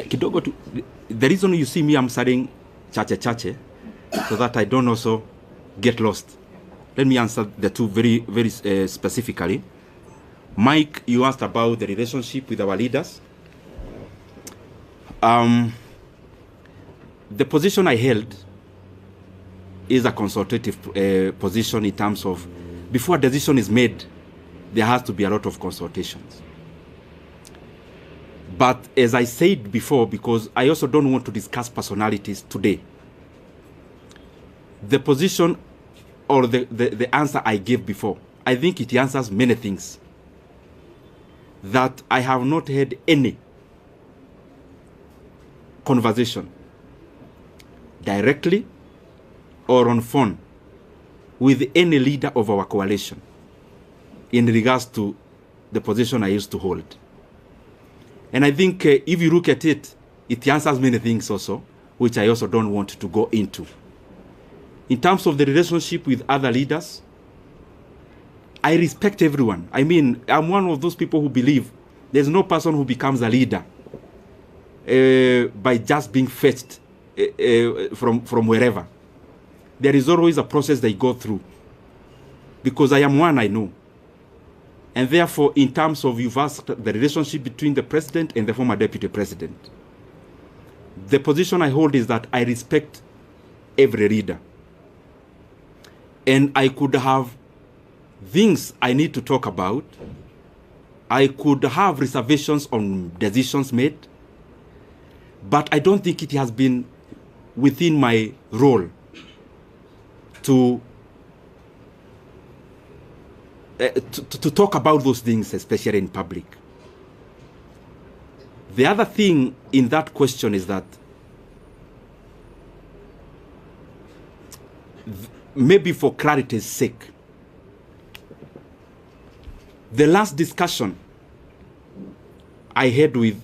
Kidogo tu, the reason you see me, I'm studying chache, so that I don't also get lost. Let me answer the two very specifically. Mike, you asked about the relationship with our leaders. The position I held is a consultative position in terms of before a decision is made, there has to be a lot of consultations. But as I said before, because I also don't want to discuss personalities today, the position or the answer I gave before, I think it answers many things. That I have not had any conversation directly or on phone with any leader of our coalition in regards to the position I used to hold. And I think if you look at it, it answers many things also, which I also don't want to go into. In terms of the relationship with other leaders, I respect everyone. I mean, I'm one of those people who believe there's no person who becomes a leader by just being fetched from wherever. There is always a process they go through. Because I am one, I know. And therefore, in terms of you've asked the relationship between the president and the former deputy president, the position I hold is that I respect every leader. And I could have things I need to talk about. I could have reservations on decisions made. But I don't think it has been within my role to talk about those things, especially in public. The other thing in that question is that maybe for clarity's sake, the last discussion I had with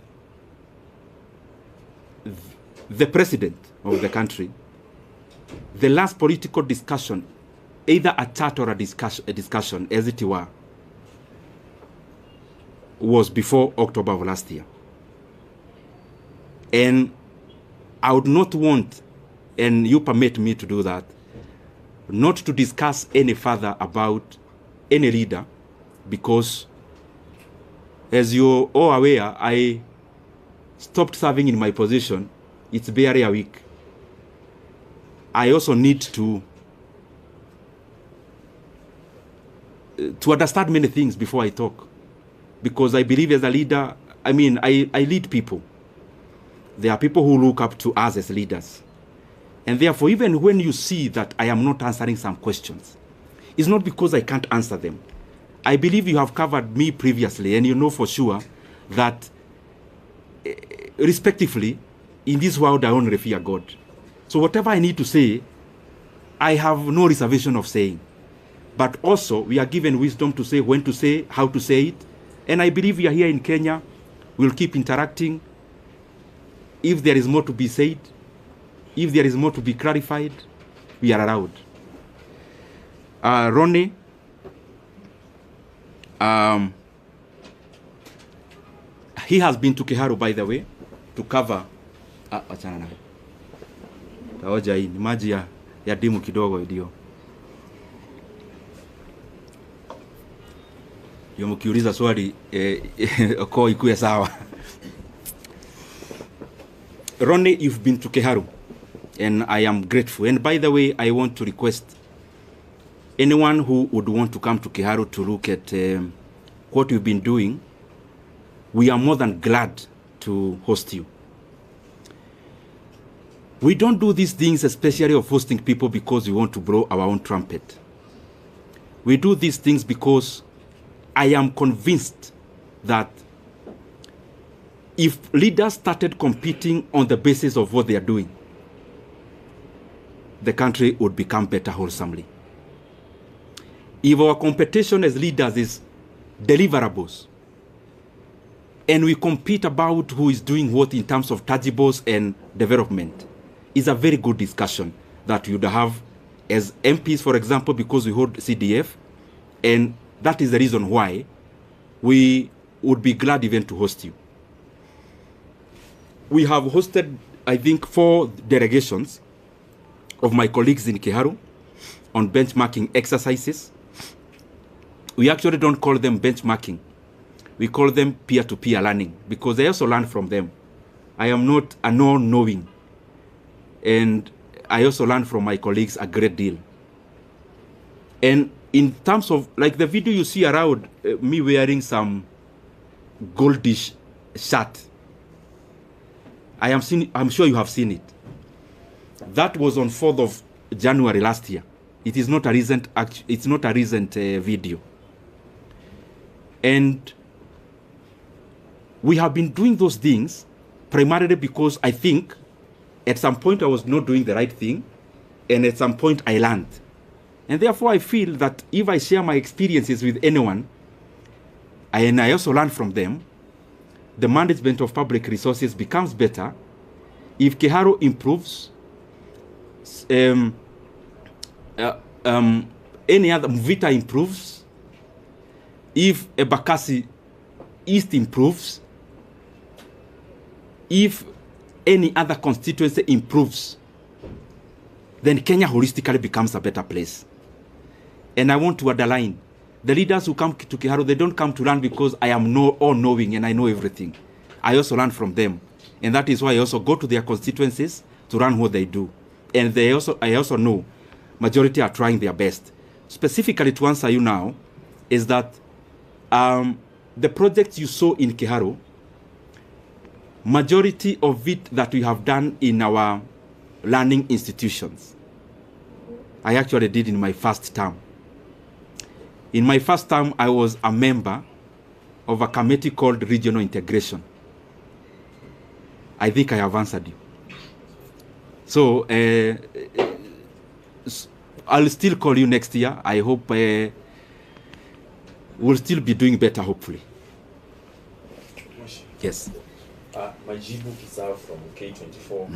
the president of the country, the last political discussion, either a chat or a discussion, as it were, was before October of last year. And I would not want, and you permit me to do that, not to discuss any further about any leader, because as you're all aware, I stopped serving in my position. It's barely a week. I also need to understand many things before I talk. Because I believe as a leader, I mean, I lead people. There are people who look up to us as leaders. And therefore, even when you see that I am not answering some questions, it's not because I can't answer them. I believe you have covered me previously, and you know for sure that, respectively, in this world I only fear God. So whatever I need to say, I have no reservation of saying. But also, we are given wisdom to say when to say, how to say it. And I believe we are here in Kenya. We'll keep interacting. If there is more to be said, if there is more to be clarified, we are allowed. Ronnie, he has been to Kiharu, by the way, to cover. Achana nayo. Taoja hii ni maji ya dimu kidogo ndio. Mkiuliza swali kwa ikuwe sawa. Ronnie, you've been to Kiharu, and I am grateful. And by the way, I want to request anyone who would want to come to Kiharu to look at what you've been doing. We are more than glad to host you. We don't do these things, especially of hosting people, because we want to blow our own trumpet. We do these things because I am convinced that if leaders started competing on the basis of what they are doing, the country would become better wholesomely. If our competition as leaders is deliverables, and we compete about who is doing what in terms of tangibles and development, is a very good discussion that you'd have as MPs, for example, because we hold CDF, and that is the reason why we would be glad even to host you. we have hosted, I think, 4 delegations of my colleagues in Kiharu on benchmarking exercises. We actually don't call them benchmarking. We call them peer-to-peer learning, because I also learn from them. I am not a non-knowing. And I also learn from my colleagues a great deal. And in terms of, like the video you see around, me wearing some goldish shirt, I'm sure you have seen it. That was on 4th of January last year. It is not a recent, it's not a recent video. And we have been doing those things primarily because I think at some point I was not doing the right thing, and at some point I learned. And therefore I feel that if I share my experiences with anyone, and I also learn from them, the management of public resources becomes better. If Kiharu improves, any other Mvita improves, if Ebakasi East improves, if any other constituency improves, then Kenya holistically becomes a better place. And I want to underline, the leaders who come to Kiharu, they don't come to learn because I am all-knowing and I know everything. I also learn from them. And that is why I also go to their constituencies to learn what they do. And I also know majority are trying their best. Specifically to answer you now, is that the projects you saw in Kiharu, majority of it that we have done in our learning institutions, I actually did in my first term. In my first term, I was a member of a committee called Regional Integration. I think I have answered you. So I'll still call you next year. I hope we'll still be doing better, hopefully. Yes. Majibu Kisao from K24.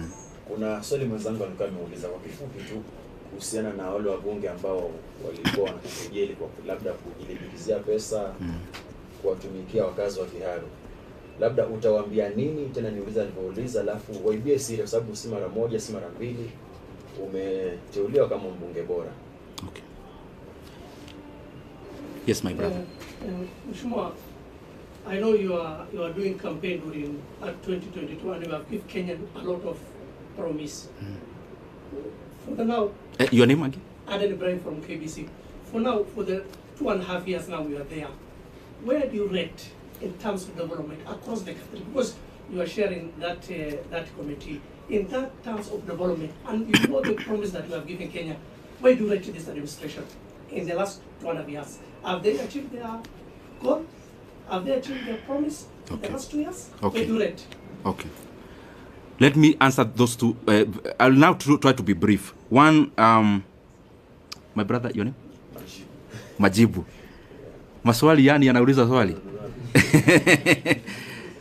Kuna swali mwenzangu alikuwa ameuliza kwa kifupi tu kuhusiana na wale wabunge ambao walikuwa wanakujeli kwa labda kujilipizia pesa kuwatumikia wakazi wa Kiharu. Labda utawaambia nini? Tena niuliza alipouliza, alafu waibie siri kwa sababu si mara moja si mara mbili umeteuliwa kama mbunge bora. Okay. Yes, my brother. Mheshimiwa, I know you are doing campaign during 2022 and you have given Kenya a lot of promise. For the now, your name again? Aden Ibrahim from KBC. For now, for the 2.5 years now we are there, where do you rate in terms of development across the country? Because you are sharing that that committee in that terms of development, and you know the promise that you have given Kenya. Where do you rate this administration in the last 2.5 years? Have they achieved their goal? Have they achieved their promise in the last 2 years? Okay. Where do you rate? Okay. Let me answer those two. I'll now try to be brief. One, my brother, your name? Majibu. Maswali yani anauliza swali.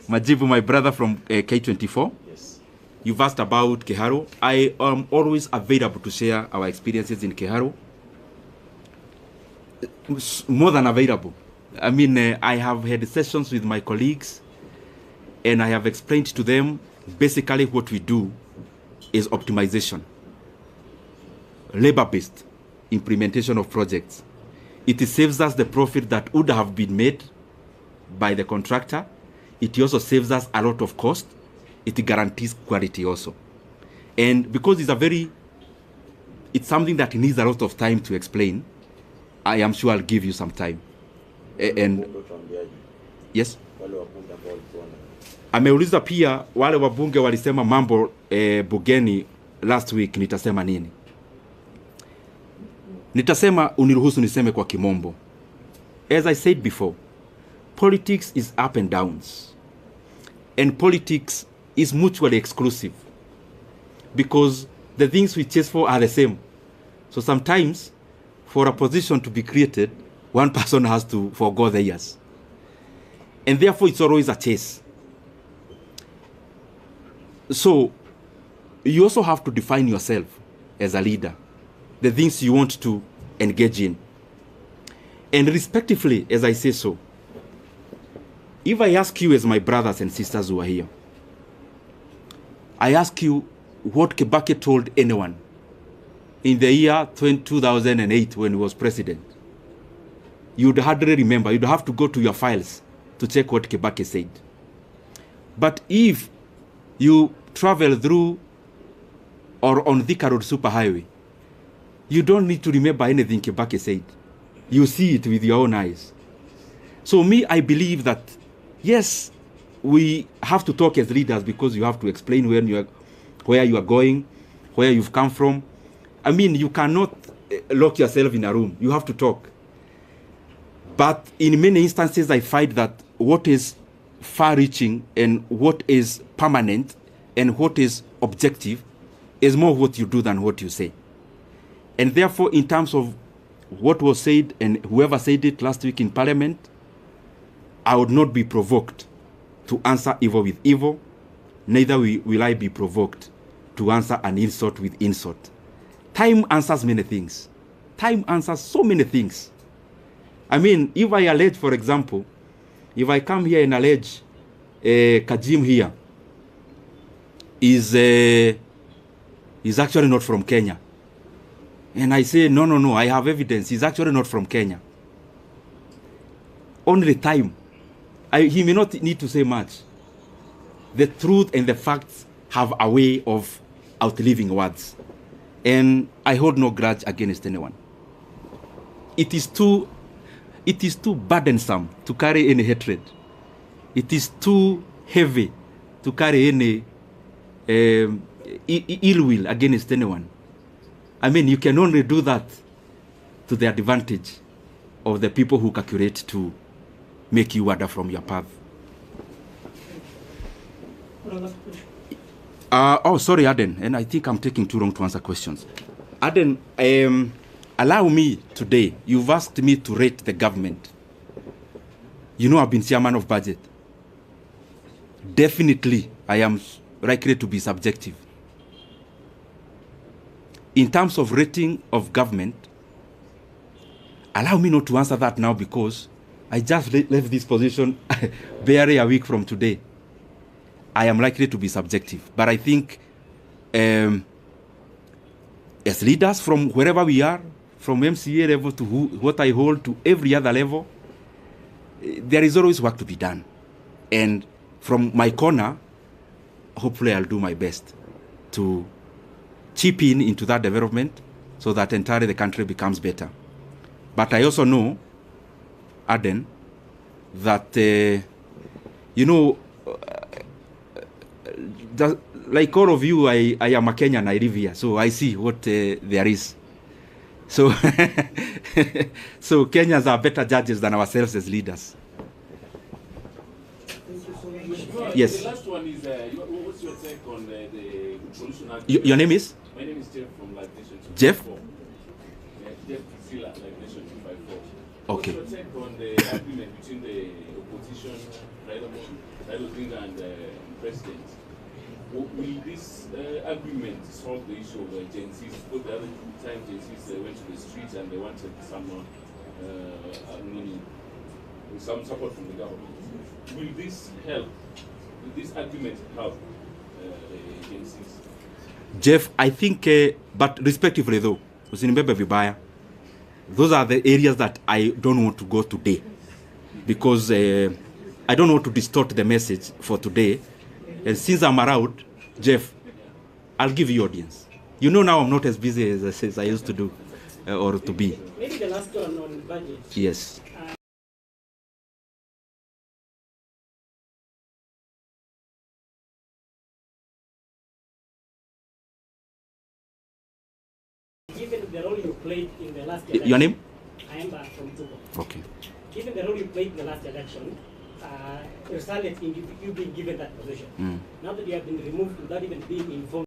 Majibu, my brother from K24. Yes. You've asked about Kiharu. I am always available to share our experiences in Kiharu. More than available. I mean, I have had sessions with my colleagues and I have explained to them basically what we do is optimization, labor-based implementation of projects. It saves us the profit that would have been made by the contractor. It also saves us a lot of cost. It guarantees quality also. And because it's something that needs a lot of time to explain, I am sure I'll give you some time. And yes? Ameuliza pia wale wabunge walisema mambo bugeni last week, nitasema nini? Nitasema, uniruhusu niseme kwa kimombo. As I said before, politics is up and downs. And politics is mutually exclusive. Because the things we chase for are the same. So sometimes, for a position to be created, one person has to forgo the years. And therefore, it's always a chase. So, you also have to define yourself as a leader, the things you want to engage in. And respectively, as I say so, if I ask you as my brothers and sisters who are here, I ask you what Kibaki told anyone in the year 2008 when he was president. You'd hardly remember. You'd have to go to your files to check what Kibaki said. But if you travel through or on Thika Road Superhighway, you don't need to remember anything Kibaki said. You see it with your own eyes. So me, I believe that, yes, we have to talk as leaders because you have to explain where you are going, where you've come from. I mean, you cannot lock yourself in a room. You have to talk. But in many instances, I find that what is far-reaching and what is permanent and what is objective is more what you do than what you say. And therefore, in terms of what was said and whoever said it last week in Parliament, I would not be provoked to answer evil with evil, neither will I be provoked to answer an insult with insult. Time answers many things. Time answers so many things. I mean, if I allege, for example, if I come here and allege Kajim here is actually not from Kenya, and I say, no, I have evidence, he's actually not from Kenya. Only time. He may not need to say much. The truth and the facts have a way of outliving words. And I hold no grudge against anyone. It is too burdensome to carry any hatred. It is too heavy to carry any ill will against anyone. I mean, you can only do that to the advantage of the people who calculate to make you wander from your path. Oh, sorry, Aden, and I think I'm taking too long to answer questions. Aden, allow me today. You've asked me to rate the government. You know I've been chairman of budget. Definitely, I am likely to be subjective. In terms of rating of government, allow me not to answer that now because I just left this position barely a week from today. I am likely to be subjective. But I think as leaders from wherever we are, from MCA level to what I hold to every other level, there is always work to be done. And from my corner, hopefully I'll do my best to chip in into that development so that entirely the country becomes better. But I also know, Aden, that, like all of you, I am a Kenyan, I live here, so I see what there is. So, so Kenyans are better judges than ourselves as leaders. Yes. The last one is, what's your take on the solution? Your name is? My name is Jeff from Live Nation 254. Jeff? Yeah, Jeff Priscilla, Live Nation 254. Okay. What's your take on the agreement between the opposition, Raila Odinga, and the president? Will this agreement solve the issue of Gen Zs? Because the other time Gen Zs went to the streets and they wanted some support from the government. Will this help? Will this agreement help Gen Zs? Jeff, I think, but respectively though, those are the areas that I don't want to go today because I don't want to distort the message for today. And since I'm around, Jeff, I'll give you audience. You know now I'm not as busy as I used to do or to be. Maybe the last one on budget. Yes. Given the role you played in the last election. Your name? I am from Tuko. Okay. Given the role you played in the last election, resulted in you being given that position. Now that you have been removed without even being informed.